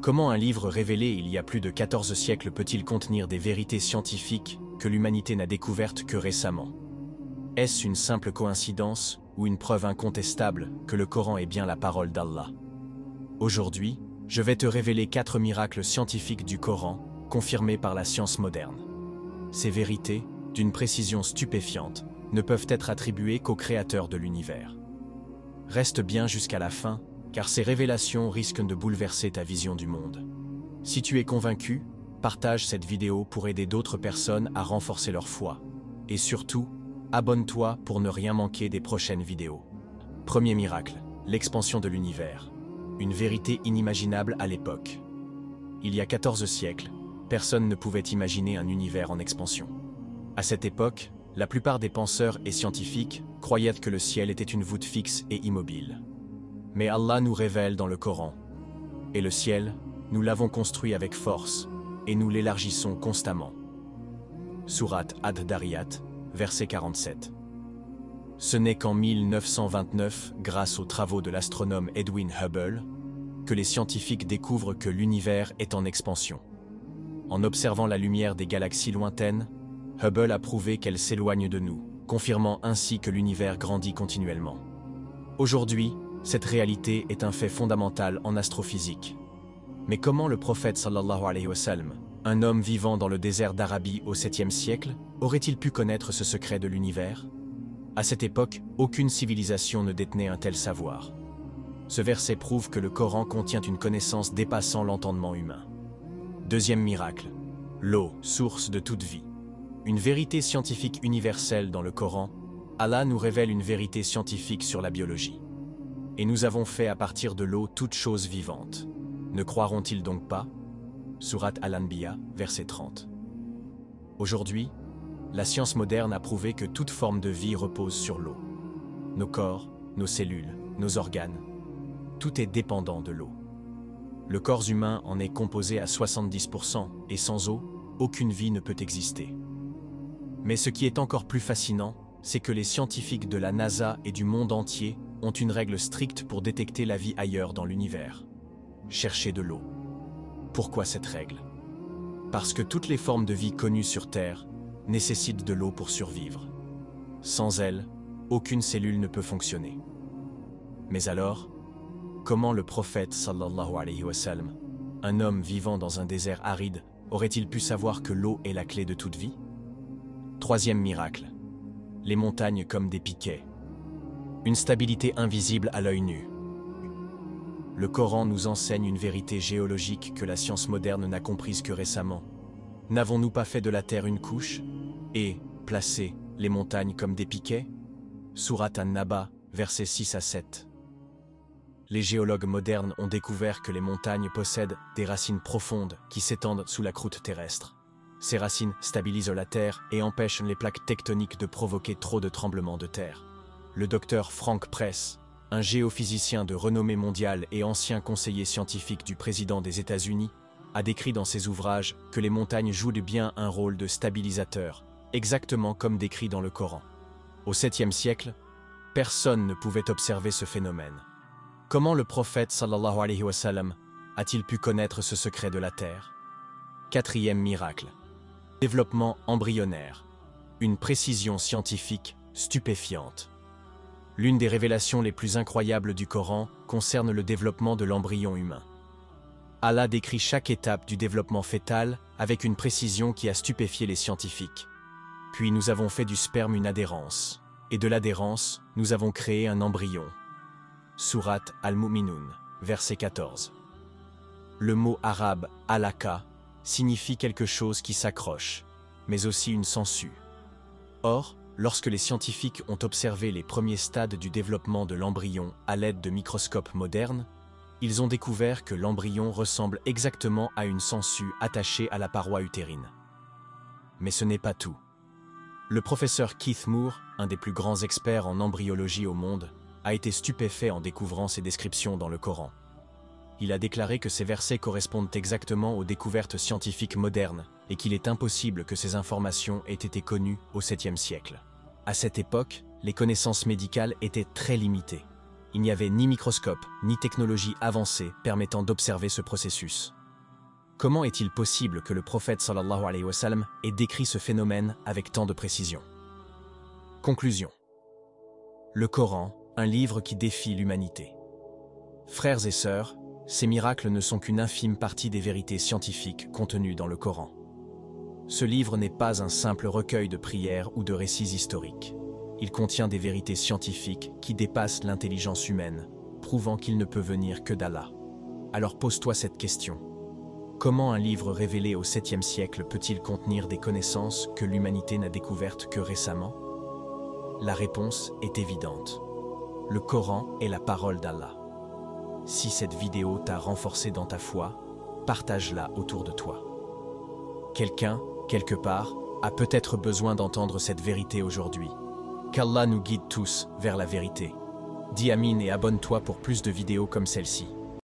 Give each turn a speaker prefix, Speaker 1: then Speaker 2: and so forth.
Speaker 1: Comment un livre révélé il y a plus de 14 siècles peut-il contenir des vérités scientifiques que l'humanité n'a découvertes que récemment? Est-ce une simple coïncidence ou une preuve incontestable que le Coran est bien la parole d'Allah? Aujourd'hui, je vais te révéler 4 miracles scientifiques du Coran, confirmés par la science moderne. Ces vérités, d'une précision stupéfiante, ne peuvent être attribuées qu'au Créateur de l'univers. Reste bien jusqu'à la fin, car ces révélations risquent de bouleverser ta vision du monde. Si tu es convaincu, partage cette vidéo pour aider d'autres personnes à renforcer leur foi. Et surtout, abonne-toi pour ne rien manquer des prochaines vidéos. Premier miracle, l'expansion de l'univers. Une vérité inimaginable à l'époque. Il y a 14 siècles, personne ne pouvait imaginer un univers en expansion. À cette époque, la plupart des penseurs et scientifiques croyaient que le ciel était une voûte fixe et immobile. Mais Allah nous révèle dans le Coran. Et le ciel, nous l'avons construit avec force, et nous l'élargissons constamment. Sourate Ad-Dariyat, verset 47. Ce n'est qu'en 1929, grâce aux travaux de l'astronome Edwin Hubble, que les scientifiques découvrent que l'univers est en expansion. En observant la lumière des galaxies lointaines, Hubble a prouvé qu'elle s'éloigne de nous, confirmant ainsi que l'univers grandit continuellement. Aujourd'hui, cette réalité est un fait fondamental en astrophysique. Mais comment le prophète sallallahu alayhi wa sallam, un homme vivant dans le désert d'Arabie au 7e siècle, aurait-il pu connaître ce secret de l'univers? À cette époque, aucune civilisation ne détenait un tel savoir. Ce verset prouve que le Coran contient une connaissance dépassant l'entendement humain. Deuxième miracle, l'eau, source de toute vie. Une vérité scientifique universelle dans le Coran, Allah nous révèle une vérité scientifique sur la biologie. Et nous avons fait à partir de l'eau toute chose vivante. Ne croiront-ils donc pas? Sourate Al-Anbiya, verset 30. Aujourd'hui, la science moderne a prouvé que toute forme de vie repose sur l'eau. Nos corps, nos cellules, nos organes, tout est dépendant de l'eau. Le corps humain en est composé à 70%, et sans eau, aucune vie ne peut exister. Mais ce qui est encore plus fascinant, c'est que les scientifiques de la NASA et du monde entier ont une règle stricte pour détecter la vie ailleurs dans l'univers. Chercher de l'eau. Pourquoi cette règle? Parce que toutes les formes de vie connues sur Terre nécessitent de l'eau pour survivre. Sans elle, aucune cellule ne peut fonctionner. Mais alors, comment le prophète sallallahu alayhi wa sallam, un homme vivant dans un désert aride, aurait-il pu savoir que l'eau est la clé de toute vie? Troisième miracle. Les montagnes comme des piquets. Une stabilité invisible à l'œil nu. Le Coran nous enseigne une vérité géologique que la science moderne n'a comprise que récemment. N'avons-nous pas fait de la terre une couche et placé les montagnes comme des piquets? Sourate An-Naba, versets 6 à 7. Les géologues modernes ont découvert que les montagnes possèdent des racines profondes qui s'étendent sous la croûte terrestre. Ces racines stabilisent la terre et empêchent les plaques tectoniques de provoquer trop de tremblements de terre. Le docteur Frank Press, un géophysicien de renommée mondiale et ancien conseiller scientifique du président des États-Unis, a décrit dans ses ouvrages que les montagnes jouent bien un rôle de stabilisateur, exactement comme décrit dans le Coran. Au 7e siècle, personne ne pouvait observer ce phénomène. Comment le prophète sallallahu alayhi wa sallam a-t-il pu connaître ce secret de la terre? Quatrième miracle. Développement embryonnaire. Une précision scientifique stupéfiante. L'une des révélations les plus incroyables du Coran concerne le développement de l'embryon humain. Allah décrit chaque étape du développement fœtal avec une précision qui a stupéfié les scientifiques. Puis nous avons fait du sperme une adhérence, et de l'adhérence, nous avons créé un embryon. Sourate Al-Mu'minun, verset 14. Le mot arabe « alaka » signifie quelque chose qui s'accroche, mais aussi une sangsue. Or, lorsque les scientifiques ont observé les premiers stades du développement de l'embryon à l'aide de microscopes modernes, ils ont découvert que l'embryon ressemble exactement à une sangsue attachée à la paroi utérine. Mais ce n'est pas tout. Le professeur Keith Moore, un des plus grands experts en embryologie au monde, a été stupéfait en découvrant ces descriptions dans le Coran. Il a déclaré que ces versets correspondent exactement aux découvertes scientifiques modernes et qu'il est impossible que ces informations aient été connues au 7e siècle. À cette époque, les connaissances médicales étaient très limitées. il n'y avait ni microscope, ni technologie avancée permettant d'observer ce processus. Comment est-il possible que le prophète sallallahu alayhi wa sallam ait décrit ce phénomène avec tant de précision? Conclusion. Le Coran, un livre qui défie l'humanité. Frères et sœurs, ces miracles ne sont qu'une infime partie des vérités scientifiques contenues dans le Coran. Ce livre n'est pas un simple recueil de prières ou de récits historiques. Il contient des vérités scientifiques qui dépassent l'intelligence humaine, prouvant qu'il ne peut venir que d'Allah. Alors pose-toi cette question. Comment un livre révélé au 7e siècle peut-il contenir des connaissances que l'humanité n'a découvertes que récemment? La réponse est évidente. Le Coran est la parole d'Allah. Si cette vidéo t'a renforcé dans ta foi, partage-la autour de toi. Quelqu'un, quelque part, a peut-être besoin d'entendre cette vérité aujourd'hui. Qu'Allah nous guide tous vers la vérité. Dis Amin et abonne-toi pour plus de vidéos comme celle-ci.